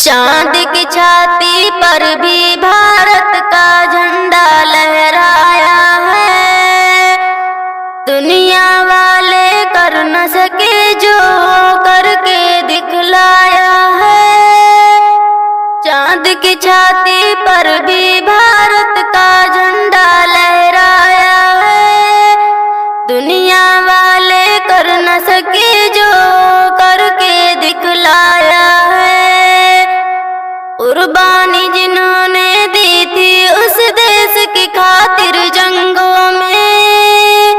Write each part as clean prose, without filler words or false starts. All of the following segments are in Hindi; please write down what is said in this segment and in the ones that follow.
चांद की छाती पर भी भारत का झंडा लहराया है। दुनिया वाले कर न सके जो करके दिखलाया है। चांद की छाती पर भी भारत का झंडा लहराया है। दुनिया वाले कर न सके जो करके दिखलाया है। कुर्बानी जिन्होंने दी थी उस देश की खातिर जंगों में,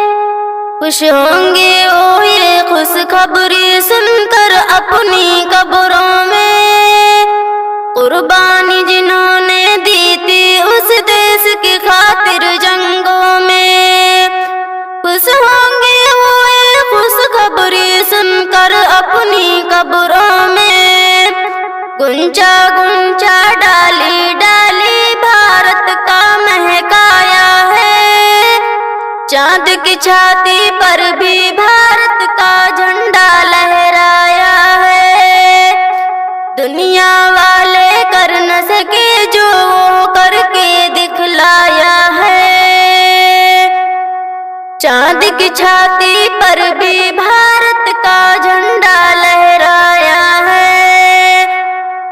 खुश होंगे वो ये खुशखबरी सुनकर अपनी कब्रों में। कुर्बानी जिन्होंने दी थी उस देश की खातिर जंगों में, खुश होंगे वो ये खुशखबरी सुनकर अपनी कब्रों में। गुंचा गुंचा डाली डाली भारत का महकाया है। चांद की छाती पर भी भारत का झंडा लहराया है। दुनिया वाले कर न सके जो वो करके दिखलाया है। चांद की छाती पर भी भारत का झंडा लहराया है।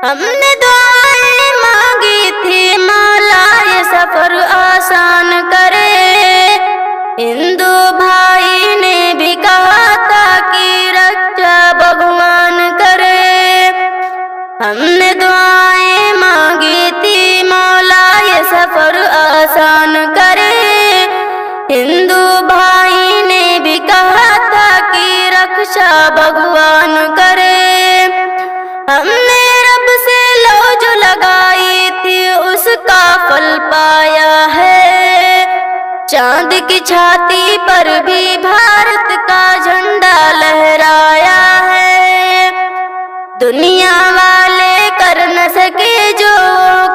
हमने दुआएं मांगी थी मौला ये सफर आसान करे। हिंदू भाई ने भी कहा था कि रक्षा भगवान करे। हमने दुआएं मांगी थी मौला ये सफर आसान करे। हिंदू भाई ने भी कहा था कि रक्षा भगवान करे। हमने रब से लौ जो लगाई थी उसका फल पाया है। चांद की छाती पर भी भारत का झंडा लहराया है। दुनिया वाले कर न सके जो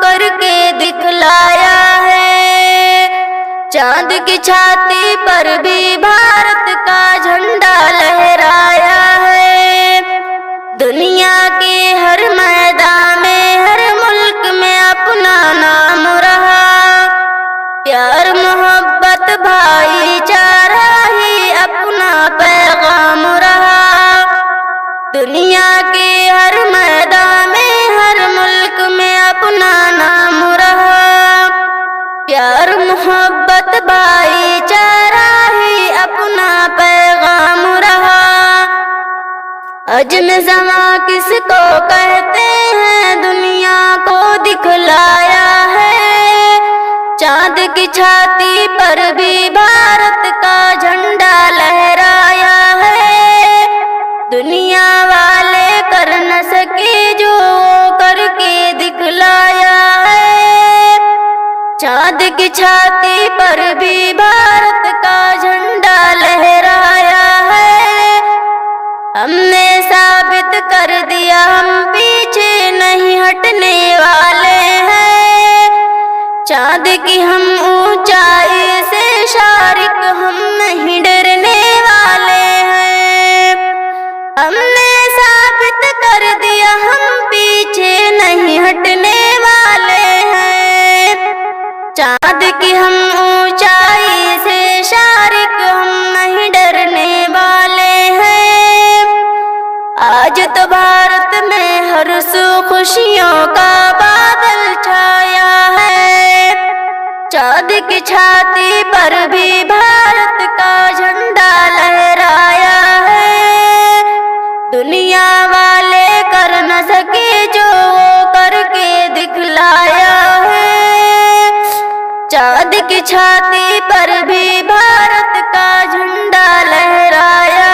करके दिखलाया है। चांद की छाती पर भी भारत का झंडा लहराया है। दुनिया के हर मैदान में हर मुल्क में अपना नाम रहा। प्यार मोहब्बत भाईचारा ही अपना पैगाम रहा। दुनिया के हर मैदान में हर मुल्क में अपना नाम रहा। प्यार मोहब्बत भाईचारा ही अपना पैगाम रहा। अज़्म ज़मा किसको कहते हैं दुनिया को दिखलाया है। चांद की छाती पर भी भारत का झंडा लहराया है। दुनिया वाले कर न सके जो करके दिखलाया है। चांद की छाती पर भी भारत का झंडा लहराया है। हमने साबित कर दिया हम पीछे नहीं हटने वाले हैं। चांद की हम ऊंचाई से शारिक हम नहीं डरने वाले हैं। हमने साबित कर दिया हम पीछे नहीं हटने वाले हैं। चांद की हम ऊंचाई से शारिक हम नहीं डरने वाले हैं। आज तो भारत में हर सू खुशियों का बादल छाया है। चांद की छाती पर भी भारत का झंडा लहराया है। दुनिया वाले कर न सके जो करके दिखलाया है। चांद की छाती पर भी भारत का झंडा लहराया